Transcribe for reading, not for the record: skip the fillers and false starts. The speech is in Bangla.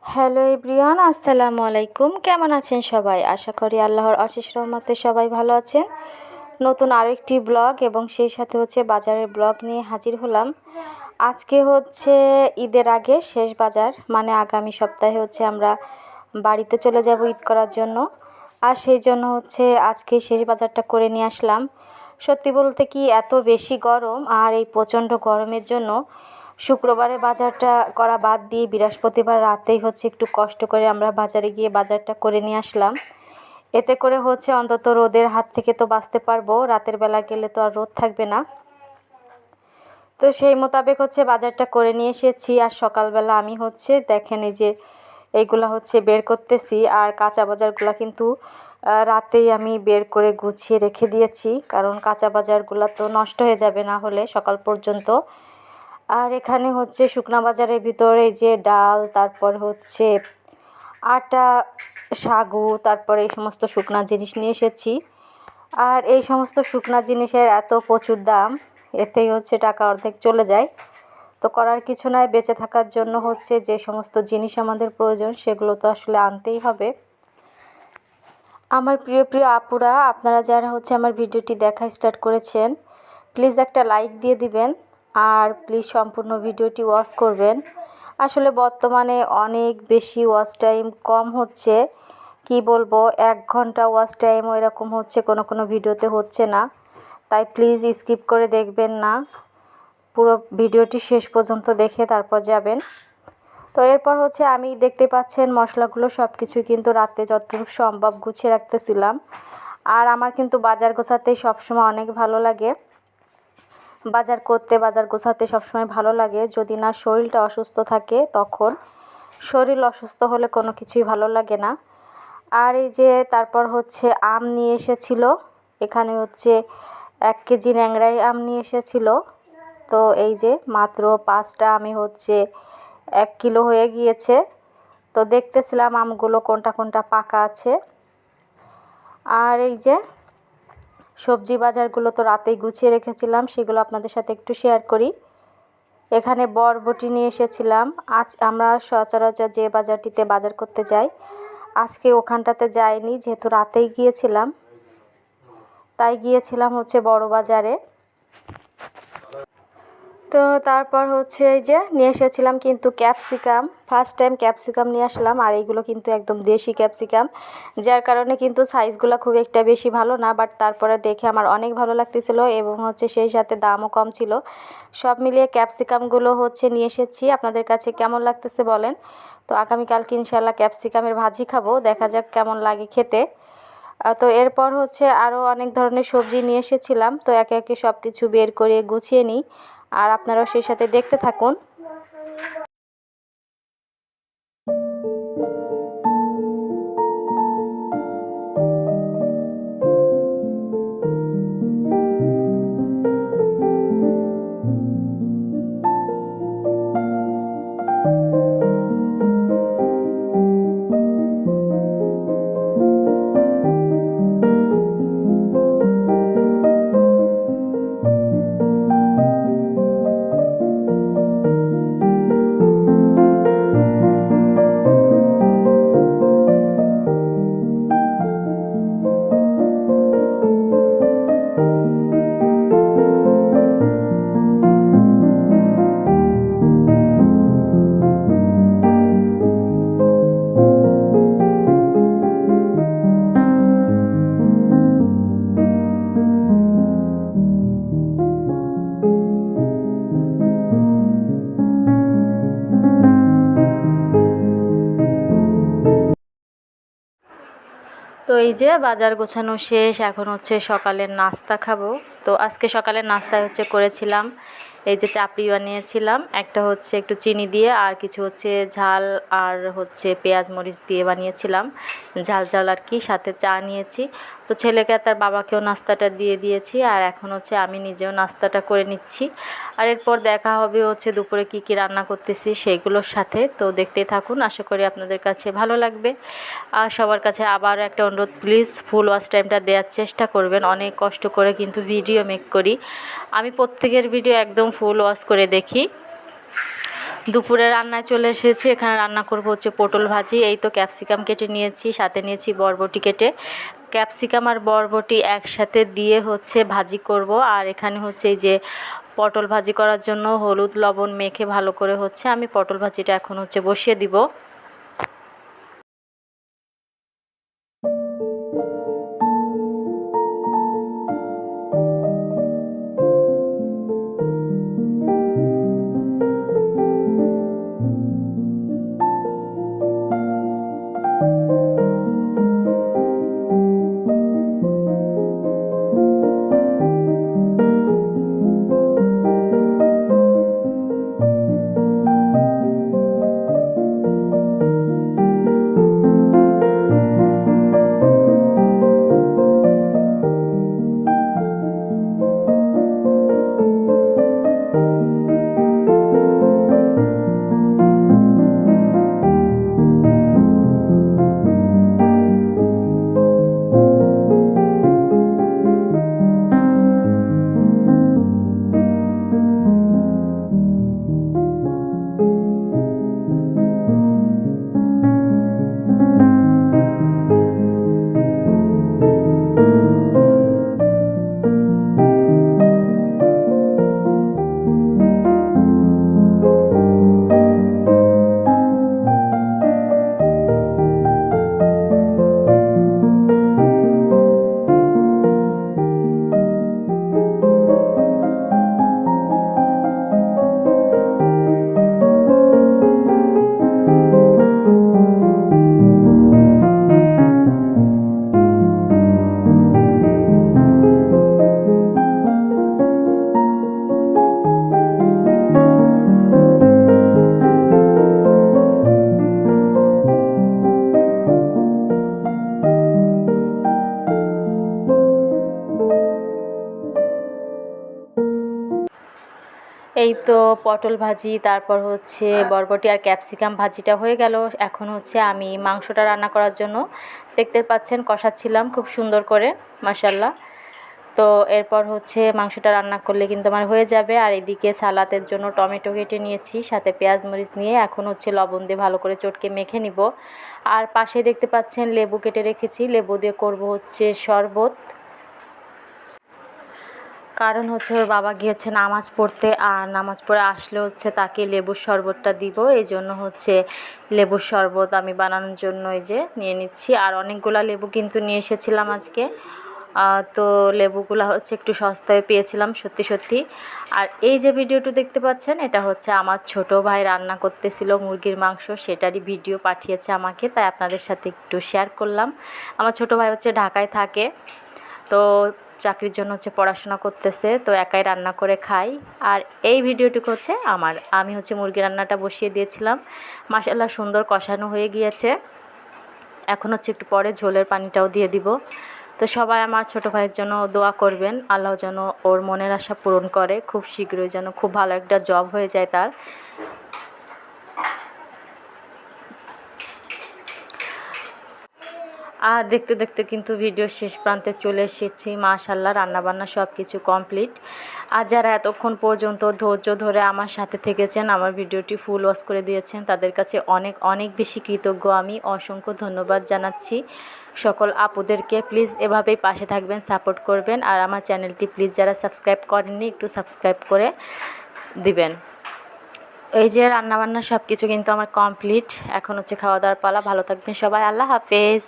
হ্যালো এভরিওয়ান, আসসালামু আলাইকুম। কেমন আছেন সবাই? আশা করি আল্লাহর অশেষ রহমতে সবাই ভালো আছেন। নতুন আরেকটি ব্লগ এবং সেই সাথে বাজারের ব্লগ নিয়ে হাজির হলাম। আজকে ঈদের আগে শেষ বাজার, মানে আগামী সপ্তাহে আমরা বাড়িতে চলে যাব ঈদ করার জন্য। আর সেই জন্য আজকে শেষ বাজারটা করে নিয়ে আসলাম। সত্যি বলতে কি, এত বেশি গরম, আর এই প্রচণ্ড গরমের জন্য শুক্রবারে বাজারটা করা বাদ দিয়ে বৃহস্পতিবার রাতেই একটু কষ্ট করে আমরা বাজারে গিয়ে বাজারটা করে নিয়ে আসলাম। এতে করে অন্তত রোদের হাত থেকে তো বাঁচতে পারবো, রাতের বেলা গেলে তো আর রোদ থাকবে না। তো সেই মোতাবেক বাজারটা করে নিয়ে এসেছি। আর সকালবেলা আমি দেখেন এই যে এইগুলা বের করতেছি। আর কাঁচা বাজারগুলা কিন্তু রাতেই আমি বের করে গুছিয়ে রেখে দিয়েছি, কারণ কাঁচা বাজারগুলা তো নষ্ট হয়ে যাবে না হলে সকাল পর্যন্ত। আর এখানে শুকনা বাজারের ভিতরে এই যে ডাল, তারপর আটা, সাগু, তারপরে এই সমস্ত শুকনা জিনিস নিয়ে এসেছি। আর এই সমস্ত শুকনা জিনিসের এত প্রচুর দাম, এতেই টাকা অর্ধেক চলে যায়। তো করার কিছু নাই, বেঁচে থাকার জন্য যে সমস্ত জিনিস আমাদের প্রয়োজন সেগুলো তো আসলে আনতেই হবে। আমার প্রিয় প্রিয় আপুরা, আপনারা যারা আমার ভিডিওটি দেখা স্টার্ট করেছেন, প্লিজ একটা লাইক দিয়ে দিবেন। আর প্লিজ সম্পূর্ণ ভিডিওটি ওয়াচ করবেন। আসলে বর্তমানে অনেক বেশি ওয়াচ টাইম কম হচ্ছে, কি বলবো, 1 ঘন্টা ওয়াচ টাইমও এরকম কোনো কোনো ভিডিওতে হচ্ছে না। তাই প্লিজ স্কিপ করে দেখবেন না, পুরো ভিডিওটি শেষ পর্যন্ত দেখে তারপর যাবেন। তো এরপর আমি দেখতে পাচ্ছেন মশলাগুলো সব কিছু কিন্তু রাতে যতটুকু সম্ভব গুছিয়ে রাখতেছিলাম। আর আমার কিন্তু বাজার গোছাতেই সবসময় অনেক ভালো লাগে, বাজার করতে, বাজার গোছাতে সবসময় ভালো লাগে। যদি না শরীরটা অসুস্থ থাকে, তখন শরীর অসুস্থ হলে কোনো কিছুই ভালো লাগে না। আর এই যে তারপর আম নিয়ে এসেছিল, এখানে 1 কেজি ন্যাংরাই আম নিয়ে এসেছিল। তো এই যে মাত্র 5টা আমি 1 কিলো হয়ে গিয়েছে। তো দেখতেছিলাম আমগুলো কোনটা কোনটা পাকা আছে। আর এই যে সবজি বাজারগুলো তো রাতেই গুছিয়ে রেখেছিলাম, সেগুলো আপনাদের সাথে একটু শেয়ার করি। এখানে বরবটি নিয়ে এসেছিলাম। আজ আমরা সচরাচর যে বাজারটিতে বাজার করতে যাই, আজকে ওখানটাতে যাইনি, যেহেতু রাতেই গিয়েছিলাম, তাই গিয়েছিলাম বড় বাজারে। তো তারপর এই যে নিয়ে এসেছিলাম কিন্তু ক্যাপসিকাম, ফার্স্ট টাইম ক্যাপসিকাম নিয়ে আসলাম। আর এইগুলো কিন্তু একদম দেশি ক্যাপসিকাম, যার কারণে কিন্তু সাইজগুলো খুব একটা বেশি ভালো না, বাট তারপরে দেখে আমার অনেক ভালো লাগতেছিল এবং সেই সাথে দামও কম ছিল। সব মিলিয়ে ক্যাপসিকামগুলো নিয়ে এসেছি। আপনাদের কাছে কেমন লাগতেছে বলেন। তো আগামীকালকে ইনশাল্লাহ ক্যাপসিকামের ভাজি খাবো, দেখা যাক কেমন লাগে খেতে। তো এরপর আরও অনেক ধরনের সবজি নিয়ে এসেছিলাম। তো একে একে সব কিছু বের করে গুছিয়ে নিই, আর আপনারাও সেই সাথে দেখতে থাকুন। তো এই যে বাজার গোছানো শেষ, এখন সকালের নাস্তা খাবো। তো আজকে সকালের নাস্তায় করেছিলাম এই যে চাপড়ি বানিয়েছিলাম, একটা একটু চিনি দিয়ে, আর কিছু ঝাল, আর পেঁয়াজ মরিচ দিয়ে বানিয়েছিলাম, ঝাল ঝাল আর কি। সাথে চা নিয়েছি। তো ছেলেকে আর তার বাবাকেও নাস্তাটা দিয়ে দিয়েছি, আর এখন আমি নিজেও নাস্তাটা করে নিচ্ছি। আর এরপর দেখা হবে দুপুরে কি কি রান্না করতেছি সেইগুলোর সাথে। তো দেখতেই থাকুন, আশা করি আপনাদের কাছে ভালো লাগবে। আর সবার কাছে আবার একটা অনুরোধ, প্লিজ ফুল ওয়াচ টাইমটা দেওয়ার চেষ্টা করবেন। অনেক কষ্ট করে কিন্তু ভিডিও মেক করি, আমি প্রত্যেকের ভিডিও একদম ফুল ওয়াচ করে দেখি। দুপুরে রান্নায় চলে এসেছি। এখানে রান্না করব হচ্ছে পটল ভাজি। এই তো ক্যাপসিকাম কেটে নিয়েছি, সাথে নিয়েছি বরবটি কেটে। ক্যাপসিকাম আর বরবটি একসাথে দিয়ে হচ্ছে ভাজি করব। আর এখানে হচ্ছে এই যে পটল ভাজি করার জন্য হলুদ লবণ মেখে ভালো করে হচ্ছে আমি পটল ভাজিটা এখন হচ্ছে বসিয়ে দিব। এই তো পটল ভাজি, তারপর হচ্ছে বরবটি আর ক্যাপসিকাম ভাজিটা হয়ে গেল। এখন হচ্ছে আমি মাংসটা রান্না করার জন্য দেখতে পাচ্ছেন কষাচ্ছিলাম খুব সুন্দর করে, মাশাল্লাহ। তো এরপর হচ্ছে মাংসটা রান্না করলে কিন্তু আমার হয়ে যাবে। আর এদিকে সালাতের জন্য টমেটো কেটে নিয়েছি, সাথে পেঁয়াজ মরিচ নিয়ে এখন হচ্ছে লবণ দিয়ে ভালো করে চটকে মেখে নিব। আর পাশে দেখতে পাচ্ছেন লেবু কেটে রেখেছি, লেবু দিয়ে করব হচ্ছে শরবত। কারণ হচ্ছে ওর বাবা গিয়েছে নামাজ পড়তে, আর নামাজ পড়ে আসলে হচ্ছে তাকে লেবুর শরবতটা দিব। এই জন্য হচ্ছে লেবুর শরবত আমি বানানোর জন্য এই যে নিয়ে নিচ্ছি। আর অনেকগুলা লেবু কিন্তু নিয়ে এসেছিলাম আজকে। তো লেবুগুলা হচ্ছে একটু সস্তায় পেয়েছিলাম সত্যি সত্যি। আর এই যে ভিডিওটি দেখতে পাচ্ছেন, এটা হচ্ছে আমার ছোট ভাই রান্না করতেছিল মুরগির মাংস, সেটারই ভিডিও পাঠিয়েছে আমাকে, তাই আপনাদের সাথে একটু শেয়ার করলাম। আমার ছোট ভাই হচ্ছে ঢাকায় থাকে, তো চাকরির জন্য হচ্ছে পড়াশোনা করতেছে, তো একাই রান্না করে খাই। আর এই ভিডিওটুকু হচ্ছে আমি হচ্ছে মুরগি রান্নাটা বসিয়ে দিয়েছিলাম, মাশাআল্লাহ সুন্দর কষানো হয়ে গিয়েছে। এখন হচ্ছে একটু পরে ঝোলের পানিটাও দিয়ে দিব। তো সবাই আমার ছোট ভাইয়ের জন্য দোয়া করবেন, আল্লাহ যেন ওর মনের আশা পূরণ করে, খুব শীঘ্রই যেন খুব ভালো একটা জব হয়ে যায় তার। আর দেখতে দেখতে কিন্তু ভিডিও শেষ প্রান্তে চলে এসেছি, মাশাআল্লাহ রান্নাবান্না সব কিছু কমপ্লিট। আর যারা এতক্ষণ পর্যন্ত ধৈর্য ধরে আমার সাথে থেকেছেন, আমার ভিডিওটি ফুল ওয়াচ করে দিয়েছেন, তাদের কাছে অনেক অনেক বেশি কৃতজ্ঞ আমি। অসংখ্য ধন্যবাদ জানাচ্ছি সকল আপুদেরকে। প্লিজ এভাবেই পাশে থাকবেন, সাপোর্ট করবেন। আর আমার চ্যানেলটি প্লিজ যারা সাবস্ক্রাইব করেননি একটু সাবস্ক্রাইব করে দিবেন। এই যে রান্নাবান্না সব কিছু কিন্তু আমার কমপ্লিট, এখন হচ্ছে খাওয়া দাওয়ার পালা। ভালো থাকবেন সবাই, আল্লাহ হাফেজ।